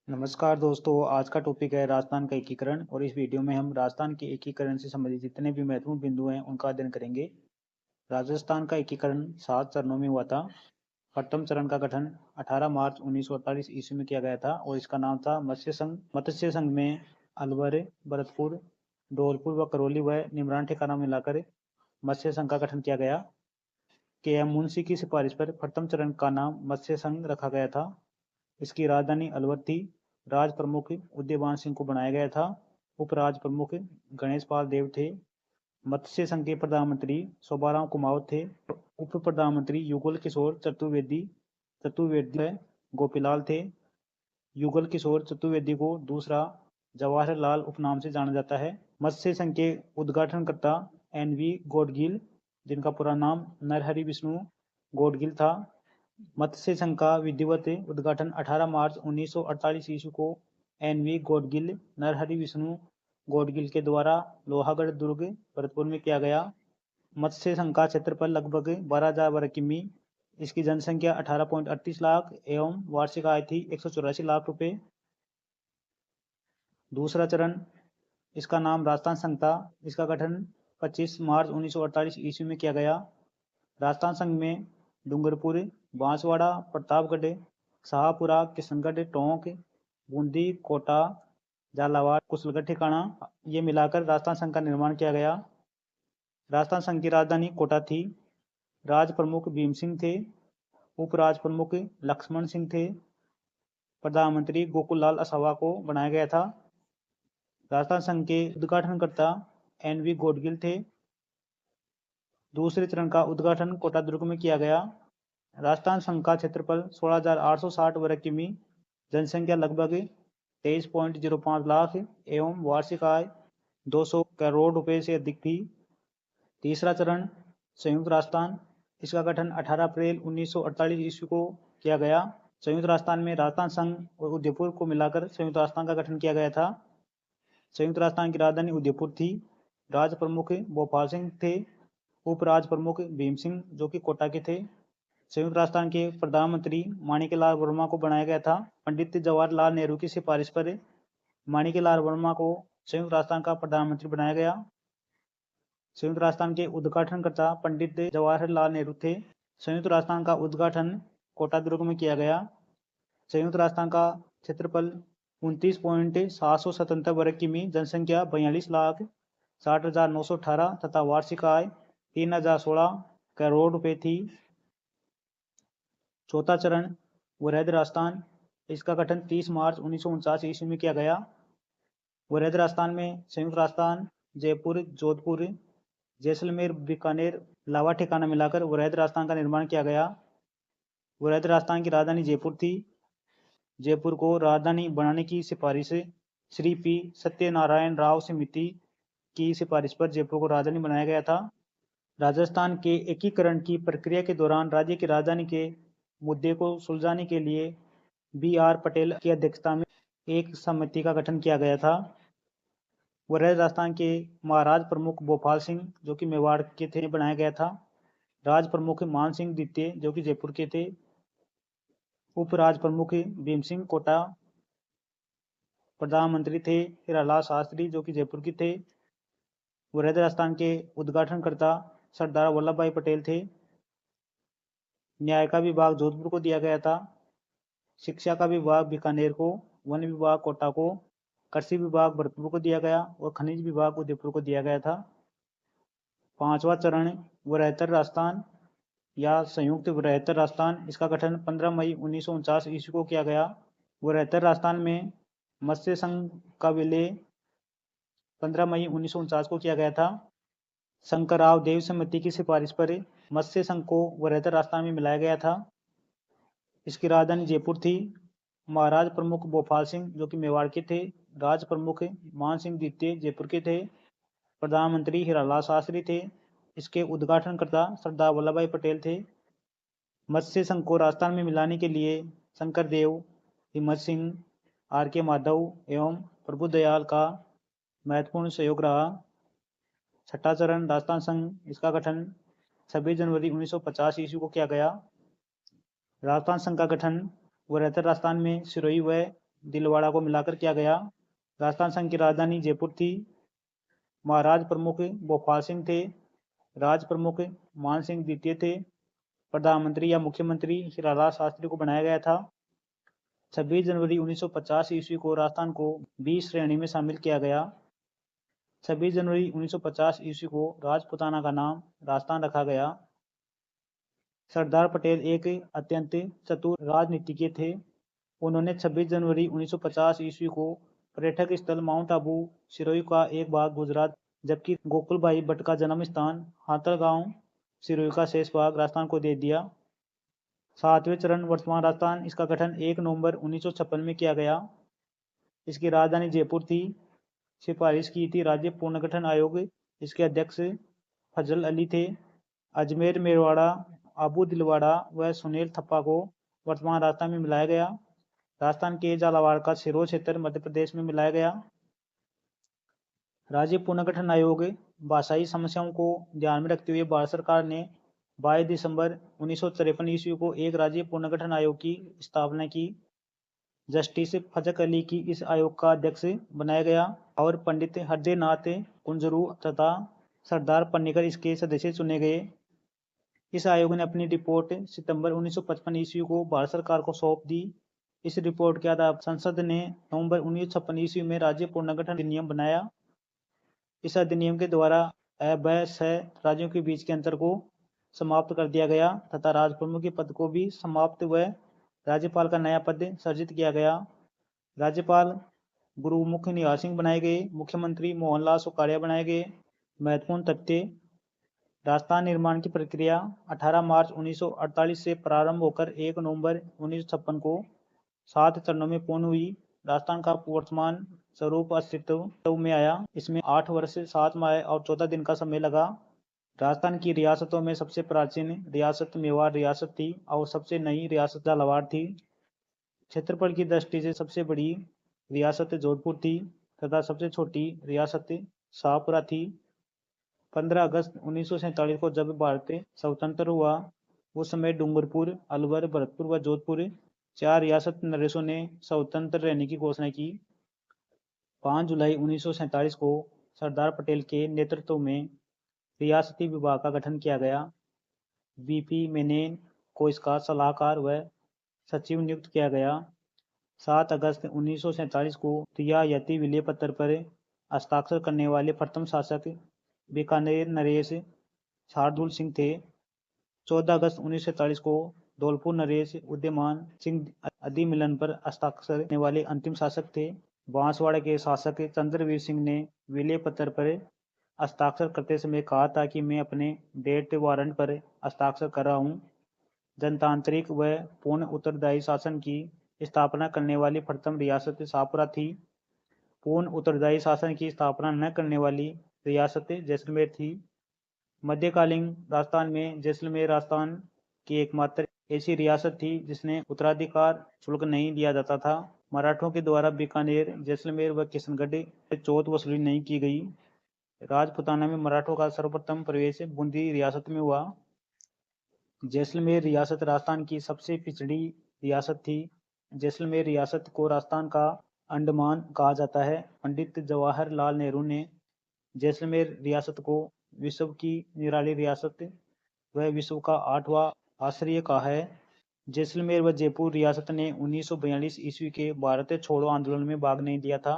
नमस्कार दोस्तों, आज का टॉपिक है राजस्थान का एकीकरण और इस वीडियो में हम राजस्थान के एकीकरण से संबंधित जितने भी महत्वपूर्ण बिंदु हैं उनका अध्ययन करेंगे। राजस्थान का एकीकरण 7 चरणों में हुआ था। प्रथम चरण का गठन 18 मार्च 1948 ईस्वी में किया गया था और इसका नाम था मत्स्य संघ। मत्स्य संघ में अलवर, भरतपुर, धौलपुर व करौली व निमरान ठिकाना मिलाकर मत्स्य संघ का गठन किया गया। के.एम. मुंशी की सिफारिश पर प्रथम चरण का नाम मत्स्य संघ रखा गया था। इसकी राजधानी अलवर थी। राज प्रमुख उदयभान सिंह को बनाया गया था। उपराज प्रमुख गणेश पाल देव थे। मत्स्य संघ के प्रधानमंत्री शोभाराम कुमावत थे। उप प्रधानमंत्री युगल किशोर चतुर्वेदी गोपीलाल थे। युगल किशोर चतुर्वेदी को दूसरा जवाहरलाल उपनाम से जाना जाता है। मत्स्य संघ के उद्घाटनकर्ता एन.वी. गौडगिल, जिनका पूरा नाम नरहरि विष्णु गौडगिल था। मत्स्य संघ का विधिवत उद्घाटन 18 मार्च 1948 ईस्वी को एन.वी. गौडगिल, नरहरि विष्णु गौडगिल के द्वारा लोहागढ़ दुर्ग, भरतपुर में किया गया। मत्स्य संघ का क्षेत्रफल लगभग 12,000 वर्ग किमी। इसकी जनसंख्या 18.38 लाख एवं वार्षिक आय थी 184 लाख रुपए। दूसरा चरण, इसका नाम राजस्थान संघ था। इसका गठन 25 मार्च 1948 ईस्वी में किया गया। राजस्थान संघ में डूंगरपुर, बांसवाड़ा, प्रतापगढ़, शाहपुरा, किशनगढ़, टोंक, बूंदी, कोटा, झालावाड़, कुशलगढ़ ठिकाना ये मिलाकर राजस्थान संघ का निर्माण किया गया। राजस्थान संघ की राजधानी कोटा थी। राज प्रमुख भीम सिंह थे। उपराज प्रमुख लक्ष्मण सिंह थे। प्रधानमंत्री गोकुल लाल असावा को बनाया गया था। राजस्थान संघ के उद्घाटनकर्ता एन.वी. गौडगिल थे। दूसरे चरण का उद्घाटन कोटा दुर्ग में किया गया। राजस्थान संघ का क्षेत्रफल 16,860 वर्ग किमी, जनसंख्या लगभग 23.05 लाख एवं वार्षिक आय 200 करोड़ रुपए से अधिक थी। तीसरा चरण, संयुक्त राजस्थान। इसका गठन 18 अप्रैल 1948 ईस्वी को किया गया। संयुक्त राजस्थान में राजस्थान संघ और उदयपुर को मिलाकर संयुक्त राजस्थान का गठन किया गया था। संयुक्त राजस्थान की राजधानी उदयपुर थी। राज प्रमुख भोपाल सिंह थे। उपराज प्रमुख भीम सिंह, जो कि कोटा के थे। संयुक्त राजस्थान के प्रधानमंत्री माणिक्यलाल वर्मा को बनाया गया था। पंडित जवाहरलाल नेहरू की सिफारिश पर माणिक्यलाल वर्मा को संयुक्त राजस्थान का प्रधानमंत्री बनाया गया। संयुक्त राजस्थान के उद्घाटनकर्ता पंडित जवाहरलाल नेहरू थे। संयुक्त राजस्थान का उद्घाटन कोटा दुर्ग में किया गया। संयुक्त राजस्थान का क्षेत्रफल 29.777 वर्ग किमी, जनसंख्या 42,60,918 तथा वार्षिक आय 3,016 करोड़ रुपए थी। चौथा चरण, वृहद राजस्थान। इसका गठन 30 मार्च 1949 ईस्वी में किया गया। वृहद राजस्थान में संयुक्त राजस्थान, जयपुर, जोधपुर, जैसलमेर, बीकानेर, लावा ठिकाना मिलाकर वृहद राजस्थान का निर्माण किया गया। वृहद राजस्थान की राजधानी जयपुर थी। जयपुर को राजधानी बनाने की सिफारिश श्री पी. सत्यनारायण राव समिति की सिफारिश पर जयपुर को राजधानी बनाया गया था। राजस्थान के एकीकरण की प्रक्रिया के दौरान राज्य की राजधानी के मुद्दे को सुलझाने के लिए बी.आर. पटेल की अध्यक्षता में एक समिति का गठन किया गया था। वृहद राजस्थान के महाराज प्रमुख भोपाल सिंह, जो कि मेवाड़ के थे, बनाया गया था। राज प्रमुख मान सिंह द्वितीय, जो कि जयपुर के थे। उपराज प्रमुख भीम सिंह कोटा। प्रधानमंत्री थे हीरालाल शास्त्री, जो कि जयपुर के थे। वृहद राजस्थान के उद्घाटनकर्ता सरदार वल्लभ भाई पटेल थे। न्याय का विभाग जोधपुर को दिया गया था। शिक्षा का विभाग बीकानेर को, वन विभाग कोटा को, कृषि विभाग भरतपुर को दिया गया और खनिज विभाग उदयपुर को दिया गया था। पांचवा चरण, वृहत्तर राजस्थान या संयुक्त वृहत्तर राजस्थान। इसका गठन 15 मई 1949 ईस्वी को किया गया। वृहत्तर राजस्थान में मत्स्य संघ का विलय 15 मई 1949 को किया गया था। शंकरराव देव समिति की सिफारिश पर मत्स्य संघ को वृहत्तर राजस्थान में मिलाया गया था। इसकी राजधानी जयपुर थी। महाराज प्रमुख भोपाल सिंह, जो कि मेवाड़ के थे। राज प्रमुख मान सिंह द्वितीय जयपुर के थे। प्रधानमंत्री हीरालाल शास्त्री थे। इसके उद्घाटनकर्ता सरदार वल्लभ भाई पटेल थे। मत्स्य संघ को राजस्थान में मिलाने के लिए शंकरदेव, हिम्मत सिंह, आर.के. माधव एवं प्रभुदयाल का महत्वपूर्ण सहयोग रहा। छठा चरण, राजस्थान संघ। इसका गठन 26 जनवरी 1950 ईस्वी को किया गया। राजस्थान संघ का गठन वृहत्तर राजस्थान में सिरोही व दिलवाड़ा को मिलाकर किया गया। राजस्थान संघ की राजधानी जयपुर थी। महाराज प्रमुख भोपाल सिंह थे। राज प्रमुख मान सिंह द्वितीय थे। प्रधानमंत्री या मुख्यमंत्री श्री लाला शास्त्री को बनाया गया था। 26 जनवरी 1950 ईस्वी को राजस्थान को 20 श्रेणी में शामिल किया गया। 26 जनवरी 1950 ईस्वी को राजपुताना का नाम राजस्थान रखा गया। सरदार पटेल एक अत्यंत चतुर राजनीतिज्ञ थे। उन्होंने 26 जनवरी 1950 ईस्वी को पर्यटक स्थल माउंट आबू सिरोही का एक भाग गुजरात, जबकि गोकुलभाई भट्ट का जन्म स्थान हाथरगांव सिरोही का शेष भाग राजस्थान को दे दिया। 7वें चरण वर्तमान राजस्थान, इसका गठन 1 नवंबर 1956 में किया गया। इसकी राजधानी जयपुर थी। सिफारिश की थी राज्य पुनर्गठन आयोग। इसके अध्यक्ष फजल अली थे। अजमेर मेरवाड़ा, आबू दिलवाड़ा व सुनील थप्पा को वर्तमान राजस्थान में मिलाया गया। राजस्थान के झालावाड़ का सिरोही क्षेत्र मध्य प्रदेश में मिलाया गया। राज्य पुनर्गठन आयोग भाषाई समस्याओं को ध्यान में रखते हुए भारत सरकार ने 22 दिसंबर 1953 ईस्वी को एक राज्य पुनर्गठन आयोग की स्थापना की। जस्टिस फजक अली की इस आयोग का अध्यक्ष बनाया गया और पंडित हृदयनाथ कुंजरू तथा सरदार पन्नीकर इसके सदस्य चुने गए। इस आयोग ने अपनी रिपोर्ट सितंबर 1955 ईस्वी को भारत सरकार को सौंप दी। इस रिपोर्ट के आधार पर संसद ने नवंबर 1956 ईस्वी में राज्य पुनर्गठन अधिनियम बनाया। इस अधिनियम के द्वारा व राज्यों के बीच के अंतर को समाप्त कर दिया गया तथा राजप्रमुख के पद को भी समाप्त व राज्यपाल का नया पद सर्जित किया गया। राज्यपाल गुरुमुख निहाल सिंह बनाए गए। मुख्यमंत्री मोहनलाल सुखाड़िया बनाए गए। महत्वपूर्ण तथ्य: राजस्थान निर्माण की प्रक्रिया 18 मार्च 1948 से प्रारंभ होकर 1 नवंबर 1956 को 7 चरणों में पूर्ण हुई। राजस्थान का वर्तमान स्वरूप अस्तित्व में आया। इसमें 8 वर्ष 7 माह और 14 दिन का समय लगा। राजस्थान की रियासतों में सबसे प्राचीन रियासत मेवाड़ रियासत थी और सबसे नई रियासत झालावाड़ थी। क्षेत्रफल की दृष्टि से सबसे बड़ी रियासत जोधपुर थी तथा सबसे छोटी रियासत शाहपुरा थी। 15 अगस्त 1947 को जब भारत स्वतंत्र हुआ, उस समय डूंगरपुर, अलवर, भरतपुर व जोधपुर 4 रियासत नरेशों ने स्वतंत्र रहने की घोषणा की। 5 जुलाई 1947 को सरदार पटेल के नेतृत्व में रियासती विभाग का गठन किया गया। बीपी मेनन को इसका सलाहकार व सचिव नियुक्त किया गया। 7 अगस्त 1947 को रियायती विलय पत्र पर हस्ताक्षर करने वाले प्रथम शासक बीकानेर नरेश शार्दुल सिंह थे। 14 अगस्त 1947 को धौलपुर नरेश उदयमान सिंह अधिमिलन पर हस्ताक्षर करने वाले अंतिम शासक थे। बांसवाड़ा के शासक चंद्रवीर सिंह ने विलय पत्र पर हस्ताक्षर करते समय कहा था कि मैं अपने डेथ वारंट पर हस्ताक्षर कर रहा हूँ। जनतांत्रिक व पूर्ण उत्तरदायी शासन की स्थापना करने वाली प्रथम रियासत शाहपुरा थी। पूर्ण उत्तरदायी शासन की स्थापना न करने वाली रियासत जैसलमेर थी। मध्यकालीन राजस्थान में जैसलमेर राजस्थान की एकमात्र ऐसी रियासत थी जिसने उत्तराधिकार शुल्क नहीं दिया जाता था। मराठों के द्वारा बीकानेर, जैसलमेर व किशनगढ़ से चौथ वसूली नहीं की गई। राजपुताना में मराठों का सर्वप्रथम प्रवेश बूंदी रियासत में हुआ। जैसलमेर रियासत राजस्थान की सबसे पिछड़ी रियासत थी। जैसलमेर रियासत को राजस्थान का अंडमान कहा जाता है। पंडित जवाहरलाल नेहरू ने जैसलमेर रियासत को विश्व की निराली रियासत व विश्व का 8वां आश्चर्य कहा है। जैसलमेर व जयपुर रियासत ने 1942 ईस्वी के भारत छोड़ो आंदोलन में भाग नहीं लिया था।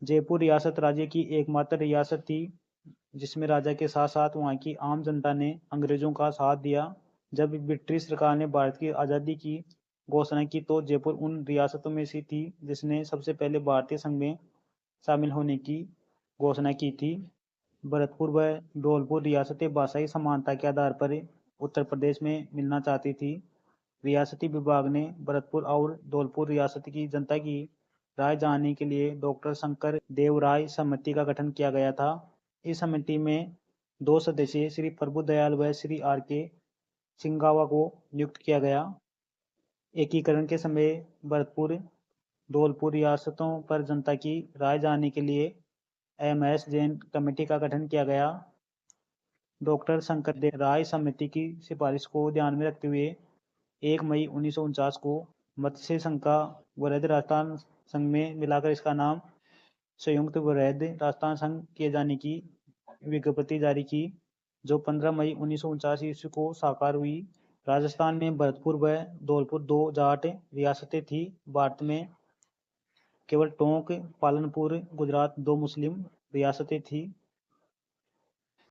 जयपुर रियासत राज्य की एकमात्र रियासत थी जिसमें राजा के साथ साथ वहां की आम जनता ने अंग्रेजों का साथ दिया। जब ब्रिटिश सरकार ने भारत की आज़ादी की घोषणा की तो जयपुर उन रियासतों में से थी जिसने सबसे पहले भारतीय संघ में शामिल होने की घोषणा की थी। भरतपुर व धौलपुर रियासतें भाषाई समानता के आधार पर उत्तर प्रदेश में मिलना चाहती थी। रियासती विभाग ने भरतपुर और धौलपुर रियासत की जनता की राय जानने के लिए डॉक्टर शंकर देवराय समिति का गठन किया गया था। इस समिति में 2 सदस्य श्री प्रभुदयाल व श्री आर के सिंगावा को नियुक्त किया गया। एकीकरण के समय भरतपुर, धौलपुर रियासतों पर जनता की राय जानने के लिए MS जैन कमेटी का गठन किया गया। डॉक्टर शंकर देव राय समिति की सिफारिश को ध्यान में रखते हुए 1 मई 1949 को मत्स्य संघ का वृहद राजस्थान संघ में मिलाकर इसका नाम संयुक्त वृहद राजस्थान संघ किए जाने की विज्ञप्ति जारी की, जो 15 मई 1949 ईस्वी को साकार हुई। राजस्थान में भरतपुर व धौलपुर दो जाट रियासतें थी। भारत में केवल टोंक, पालनपुर, गुजरात दो मुस्लिम रियासतें थी।